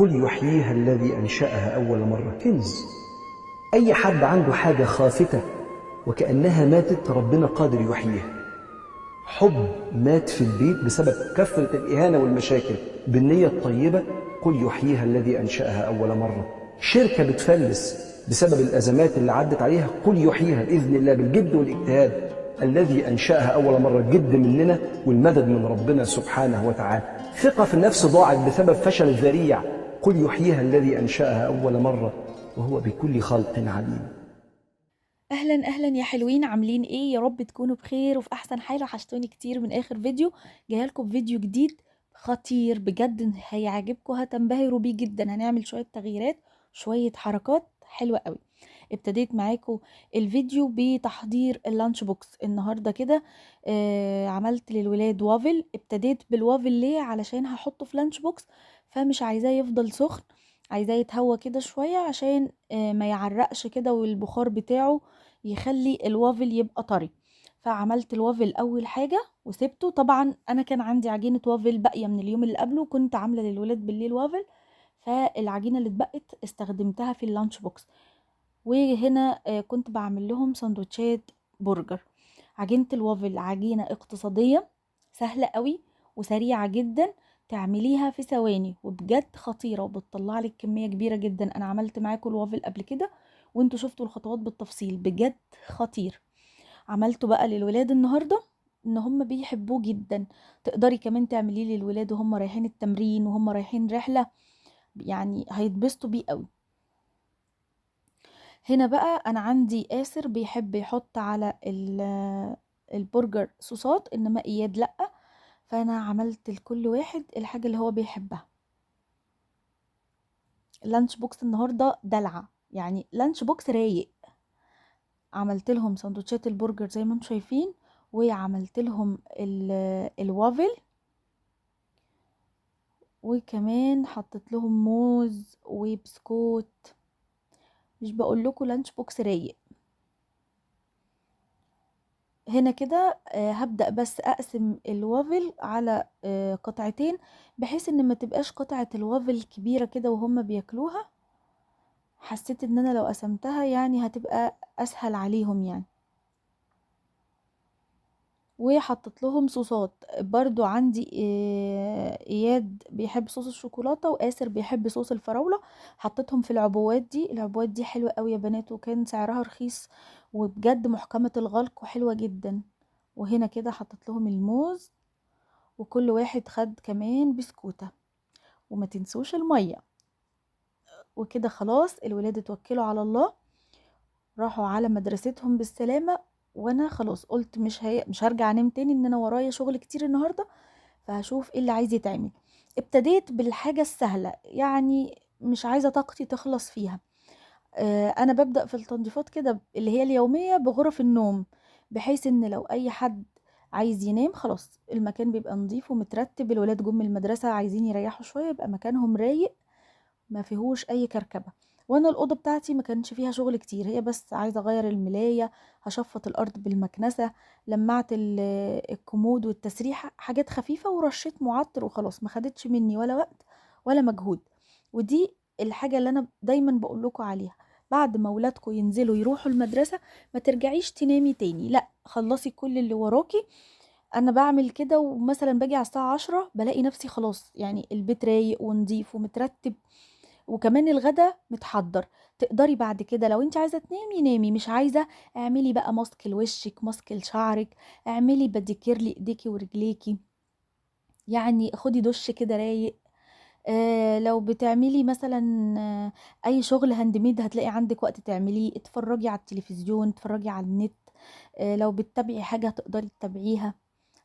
قل يحييها الذي أنشأها أول مرة. كنز. أي حد عنده حاجة خافتة وكأنها ماتت ربنا قادر يحييها. حب مات في البيت بسبب كثرة الإهانة والمشاكل، بالنية الطيبة قل يحييها الذي أنشأها أول مرة. شركة بتفلس بسبب الأزمات اللي عدت عليها قل يحييها بإذن الله بالجد والاجتهاد الذي أنشأها أول مرة. الجد مننا والمدد من ربنا سبحانه وتعالى. ثقة في النفس ضاعت بسبب فشل الذريع قل يحييها الذي أنشأها أول مرة وهو بكل خلق عليم. اهلا اهلا يا حلوين، عاملين ايه؟ يا رب تكونوا بخير وفي احسن حال. وحشتوني كتير من اخر فيديو. جايه لكم فيديو جديد خطير بجد، هيعجبكم، هتنبهروا بيه جدا. هنعمل شويه تغييرات، شويه حركات حلوه قوي. ابتديت معاكم الفيديو بتحضير اللانش بوكس النهارده كده. عملت للولاد وافل. ابتديت بالوافل ليه؟ علشان هحطه في لانش بوكس، فمش عايزاه يفضل سخن، عايزاه يتهوى كده شويه عشان ما يعرقش كده، والبخار بتاعه يخلي الوافل يبقى طري. فعملت الوافل اول حاجه وسبته. طبعا انا كان عندي عجينه وافل باقيه من اليوم اللي قبله، كنت عامله للولاد بالليل وافل، فالعجينه اللي اتبقت استخدمتها في اللانش بوكس. وهنا كنت بعمل لهم سندوتشات برجر. عجينه الوافل عجينه اقتصاديه، سهله قوي وسريعه جدا، تعمليها في ثواني وبجد خطيره، وبتطلع لك كميه كبيره جدا. انا عملت معاكم الوافل قبل كده وانتوا شفتوا الخطوات بالتفصيل، بجد خطير. عملته بقى للولاد النهارده، ان هم بيحبوه جدا. تقدري كمان تعمليه للولاد وهم رايحين التمرين وهم رايحين رحله، يعني هيتبسطوا بيه قوي. هنا بقى انا عندي آسر بيحب يحط على البرجر صوصات، انما اياد لا. فانا عملت لكل واحد الحاجه اللي هو بيحبها. اللانش بوكس النهارده دلعه، يعني لانش بوكس رايق. عملت لهم سندوتشات البرجر زي ما انتم شايفين، وعملت لهم الوافل، وكمان حطيت لهم موز وبسكوت. مش بقول لكم لانش بوكس رايق؟ هنا كده هبدأ بس اقسم الوافل على قطعتين، بحيث ان ما تبقاش قطعة الوافل كبيرة كده وهم بياكلوها. حسيت ان انا لو قسمتها يعني هتبقى اسهل عليهم يعني. وحطت لهم صوصات برضو. عندي اياد بيحب صوص الشوكولاته، وآسر بيحب صوص الفراوله. حطيتهم في العبوات دي. العبوات دي حلوه قوي يا بنات، وكان سعرها رخيص وبجد محكمه الغلق وحلوه جدا. وهنا كده حطيت لهم الموز، وكل واحد خد كمان بسكوته. وما تنسوش الميه. وكده خلاص الولاد اتوكلوا على الله، راحوا على مدرستهم بالسلامه. وانا خلاص قلت مش هرجع انام تاني، ان انا ورايا شغل كتير النهارده، فهشوف ايه اللي عايز يتعمل. ابتديت بالحاجة السهلة، يعني مش عايزة طاقتي تخلص فيها. انا ببدأ في التنظيفات كده اللي هي اليومية بغرف النوم، بحيث ان لو اي حد عايز ينام خلاص المكان بيبقى نظيف ومترتب. الولاد جم من المدرسة عايزين يريحوا شوية، يبقى مكانهم رايق ما فيهوش اي كركبه. وانا الاوضه بتاعتي ما كانش فيها شغل كتير، هي بس عايزه اغير الملايه، هشفط الارض بالمكنسه، لمعت الكومود والتسريحه، حاجات خفيفه، ورشيت معطر وخلاص. ما خدتش مني ولا وقت ولا مجهود. ودي الحاجه اللي انا دايما بقول لكم عليها: بعد ما ولادكم ينزلوا يروحوا المدرسه ما ترجعيش تنامي تاني، لا خلصي كل اللي وراكي. انا بعمل كده، ومثلا باجي على الساعه 10 بلاقي نفسي خلاص يعني البيت رايق ونضيف ومترتب، وكمان الغدا متحضر. تقدري بعد كده لو انت عايزه تنامي نامي، مش عايزه اعملي بقى ماسك لوشك، ماسك لشعرك، اعملي بديكير لايديكي ورجليكي، يعني خدي دش كده رايق. لو بتعملي مثلا اي شغل هاند ميد هتلاقي عندك وقت تعمليه. اتفرجي على التلفزيون، اتفرجي على النت. لو بتتابعي حاجه تقدري تتابعيها.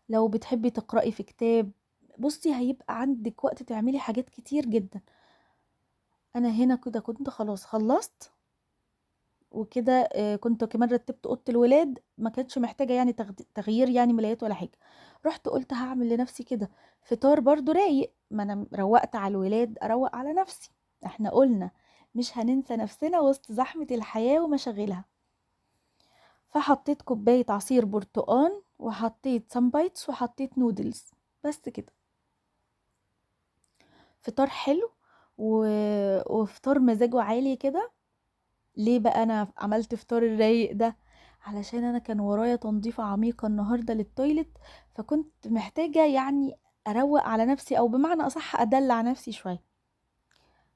لو بتحبي تقرأي في كتاب، بصي هيبقى عندك وقت تعملي حاجات كتير جدا. انا هنا كده كنت خلاص خلصت، وكده كنت كمان رتبت اوضه الولاد، ما كانتش محتاجه يعني تغيير يعني ملايات ولا حاجه. رحت قلت هعمل لنفسي كده فطار برضو رايق، ما انا روقت على الولاد اروق على نفسي. احنا قلنا مش هننسى نفسنا وسط زحمه الحياه ومشاغلها. فحطيت كوبايه عصير برتقان، وحطيت سامبايتس، وحطيت نودلز، بس كده. فطار حلو وفطار مزاجه عالي كده. ليه بقى انا عملت فطار الرايق ده؟ علشان انا كان ورايا تنظيفة عميقة النهاردة للتويلت، فكنت محتاجة يعني اروق على نفسي، او بمعنى اصح ادلع نفسي شوية.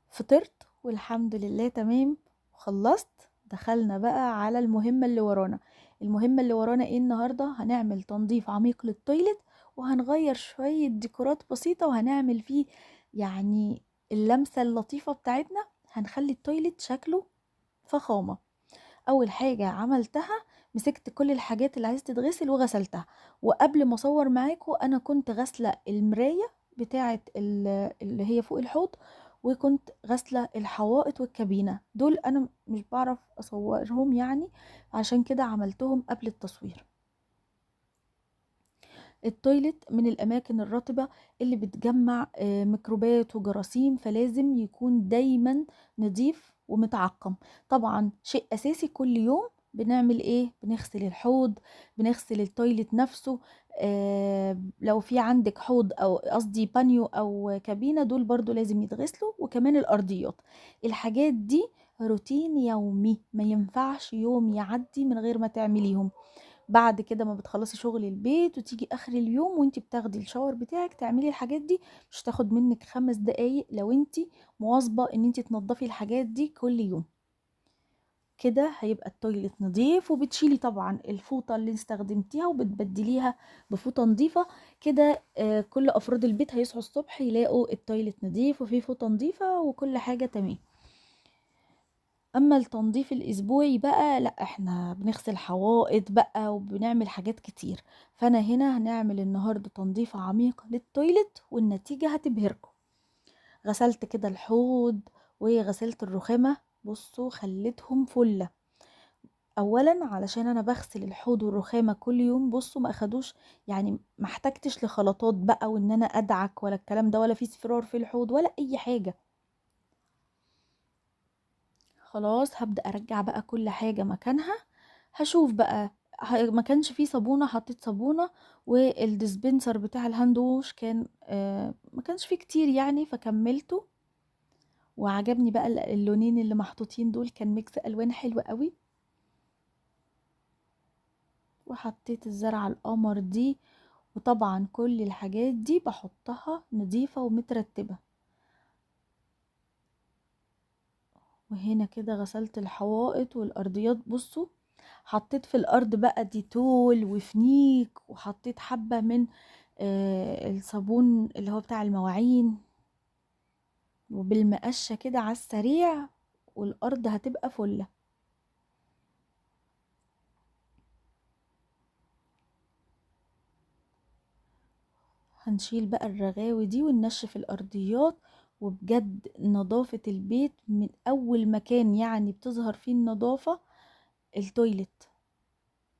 فطرت والحمد لله تمام، خلصت. دخلنا بقى على المهمة اللي ورانا. المهمة اللي ورانا ايه النهاردة؟ هنعمل تنظيف عميق للتويلت، وهنغير شوية ديكورات بسيطة، وهنعمل فيه يعني اللمسة اللطيفة بتاعتنا. هنخلي التويلت شكله فخامة. اول حاجة عملتها، مسكت كل الحاجات اللي عايزة تتغسل وغسلتها. وقبل ما اصور معاكم انا كنت غاسلة المراية بتاعة اللي هي فوق الحوض، وكنت غاسلة الحوائط والكابينة. دول انا مش بعرف اصورهم يعني، عشان كده عملتهم قبل التصوير. التويلت من الأماكن الرطبة اللي بتجمع ميكروبات وجراثيم، فلازم يكون دايما نظيف ومتعقم. طبعا شيء أساسي كل يوم بنعمل ايه؟ بنغسل الحوض، بنغسل التويلت نفسه. لو في عندك حوض او قصدي بانيو او كابينة، دول برضو لازم يتغسلوا، وكمان الأرضيات. الحاجات دي روتين يومي، ما ينفعش يوم يعدي من غير ما تعمليهم. بعد كده ما بتخلصي شغل البيت وتيجي اخر اليوم وانتي بتاخدي الشاور بتاعك تعملي الحاجات دي، مش تاخد منك 5 دقايق لو انتي مواظبة ان انتي تنضفي الحاجات دي كل يوم. كده هيبقى التويلت نظيف، وبتشيلي طبعا الفوطة اللي استخدمتيها وبتبدليها بفوطة نظيفة. كده كل افراد البيت هيصحوا الصبح يلاقوا التويلت نظيف وفيه فوطة نظيفة وكل حاجة تمام. اما التنظيف الاسبوعي بقى لا، احنا بنغسل حوائط بقى وبنعمل حاجات كتير. فانا هنا هنعمل النهاردة تنظيفة عميقة للتويلت، والنتيجة هتبهركم. غسلت كده الحوض وغسلت الرخامة، بصوا خليتهم فلة. اولا علشان انا بغسل الحوض والرخامة كل يوم، بصوا ما اخدوش يعني، ما احتجتش لخلطات بقى وان انا ادعك ولا الكلام ده، ولا في صفرار في الحوض ولا اي حاجة. خلاص هبدأ ارجع بقى كل حاجة مكانها. هشوف بقى، ما كانش فيه صابونة حطيت صابونة، والديسبنسر بتاع الهاند ووش كان ما كانش فيه كتير يعني فكملته. وعجبني بقى اللونين اللي محطوطين دول، كان ميكس الوان حلو قوي. وحطيت الزرعة القمر دي. وطبعا كل الحاجات دي بحطها نظيفة ومترتبة. وهنا كده غسلت الحوائط والارضيات. بصوا حطيت في الارض بقى ديتول وفنيك، وحطيت حبة من الصابون اللي هو بتاع المواعين، وبالمقشة كده على السريع، والارض هتبقى فلة. هنشيل بقى الرغاوي دي وننشف الارضيات. وبجد نظافة البيت من اول مكان يعني بتظهر فيه النظافة التويلت.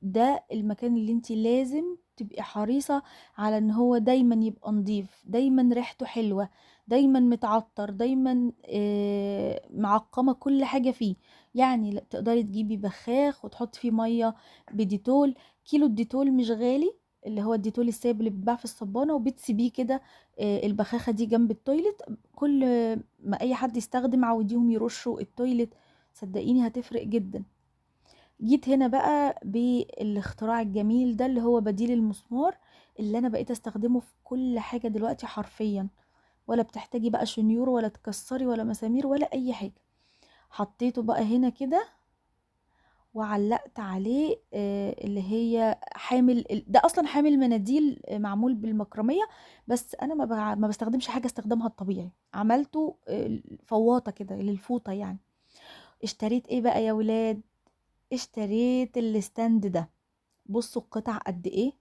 ده المكان اللي انت لازم تبقي حريصة على ان هو دايما يبقى نظيف، دايما ريحته حلوة، دايما متعطر، دايما معقمة كل حاجة فيه. يعني تقدري تجيبي بخاخ وتحطي فيه مية بديتول. كيلو الديتول مش غالي، اللي هو الديتول السائب اللي بيتباع في الصبانة، وبتسيبيه كده البخاخة دي جنب التويلت. كل ما اي حد يستخدم عوديهم يرشوا التويلت، صدقيني هتفرق جدا. جيت هنا بقى بالاختراع الجميل ده اللي هو بديل المسمار، اللي انا بقيت استخدمه في كل حاجة دلوقتي حرفيا. ولا بتحتاجي بقى شنيور ولا تكسري ولا مسامير ولا اي حاجة. حطيته بقى هنا كده، وعلقت عليه اللي هي حامل ده اصلا حامل مناديل معمول بالمكرمية. بس انا ما بستخدمش حاجة استخدامها الطبيعي، عملته فواطة كده للفوطة يعني. اشتريت ايه بقى يا ولاد؟ اشتريت الستاند ده. بصوا القطع قد ايه،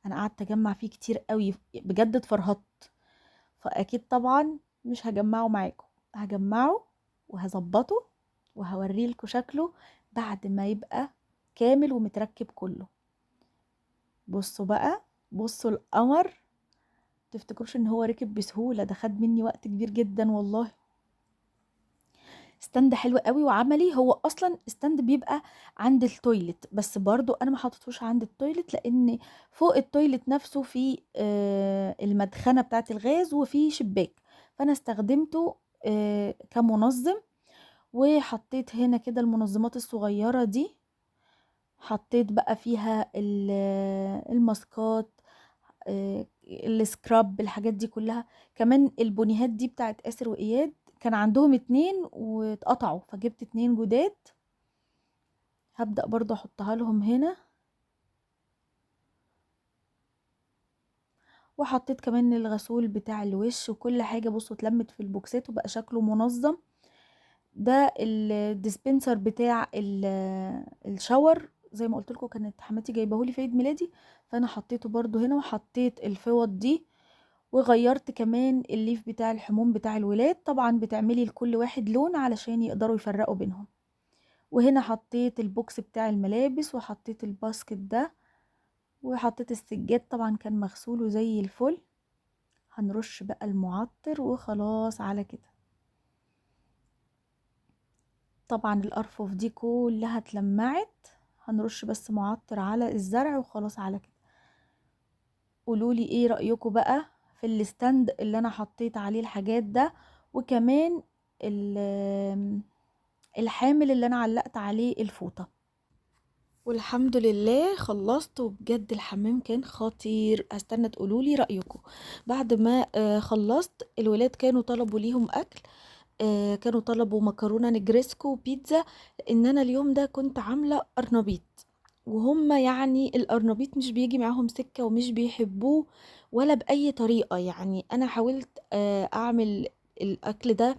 انا قعدت اجمع فيه كتير قوي بجد، اتفرهدت. فاكيد طبعا مش هجمعه معاكم، هجمعه وهظبطه وهوريلكوا شكله بعد ما يبقى كامل ومتركب كله. بصوا بقى، بصوا القمر. تفتكروش ان هو ركب بسهولة؟ ده خد مني وقت كبير جدا والله. ستاند حلو قوي وعملي. هو اصلا ستاند بيبقى عند التويلت، بس برضو انا ما حطيتهوش عند التويلت، لان فوق التويلت نفسه في المدخنه بتاعه الغاز وفي شباك، فانا استخدمته كمنظم. وحطيت هنا كده المنظمات الصغيرة دي، حطيت بقى فيها الماسكات، السكراب، الحاجات دي كلها. كمان البونيهات دي بتاعت آسر وإياد كان عندهم 2 واتقطعوا، فجبت 2 جداد. هبدأ برضو احطها لهم هنا. وحطيت كمان الغسول بتاع الوش وكل حاجة. بصوا اتلمت في البوكسات وبقى شكله منظم. ده الديسبنسر بتاع الشاور، زي ما قلت لكم كانت حماتي جايبهولي في عيد ميلادي، فانا حطيته برضو هنا. وحطيت الفوط دي، وغيرت كمان الليف بتاع الحموم بتاع الولاد. طبعا بتعملي لكل واحد لون علشان يقدروا يفرقوا بينهم. وهنا حطيت البوكس بتاع الملابس، وحطيت الباسكت ده، وحطيت السجاد طبعا كان مغسول وزي الفل. هنرش بقى المعطر وخلاص على كده. طبعا الارفف دي كلها اتلمعت، هنرش بس معطر على الزرع وخلاص على كده. قولولي ايه رأيكم بقى في الستاند اللي انا حطيت عليه الحاجات ده، وكمان الحامل اللي انا علقت عليه الفوطة. والحمد لله خلصت، وبجد الحمام كان خطير. استنى تقولولي رأيكم. بعد ما خلصت، الولاد كانوا طلبوا ليهم اكل. كانوا طلبوا مكرونة نجريسكو وبيتزا، لان انا اليوم ده كنت عاملة قرنبيط، وهم يعني القرنبيط مش بيجي معاهم سكة ومش بيحبوه ولا بأي طريقة. يعني انا حاولت اعمل الاكل ده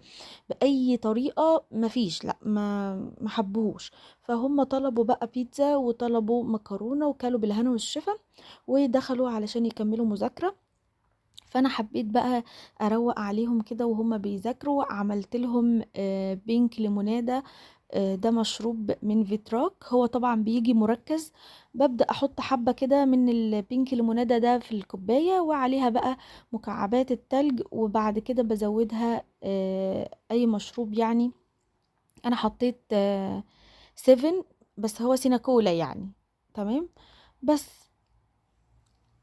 باي طريقه، مفيش، لا ما حبوهوش. فهم طلبوا بقى بيتزا وطلبوا مكرونه وكلوا بالهنا والشفا، ودخلوا علشان يكملوا مذاكره. فانا حبيت بقى اروق عليهم كده وهم بيذاكروا. عملت لهم بينك ليموناده. ده مشروب من فيتراك، هو طبعا بيجي مركز. ببدأ احط حبة كده من البينك ليموناده ده في الكوباية، وعليها بقى مكعبات التلج، وبعد كده بزودها اي مشروب يعني. انا حطيت 7، بس هو سيناكولا يعني. تمام. بس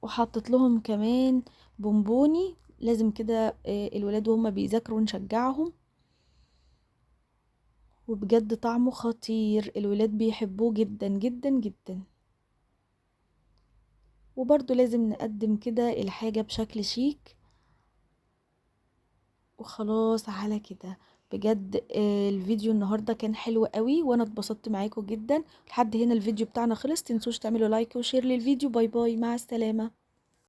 وحطت لهم كمان بونبوني، لازم كده الولاد وهم بيذاكروا نشجعهم. وبجد طعمه خطير، الولاد بيحبوه جدا جدا جدا. وبرضو لازم نقدم كده الحاجة بشكل شيك. وخلاص على كده. بجد الفيديو النهاردة كان حلو قوي، وانا اتبسطت معاكم جدا. لحد هنا الفيديو بتاعنا خلص. تنسوش تعملوا لايك وشير للفيديو. باي باي، مع السلامة.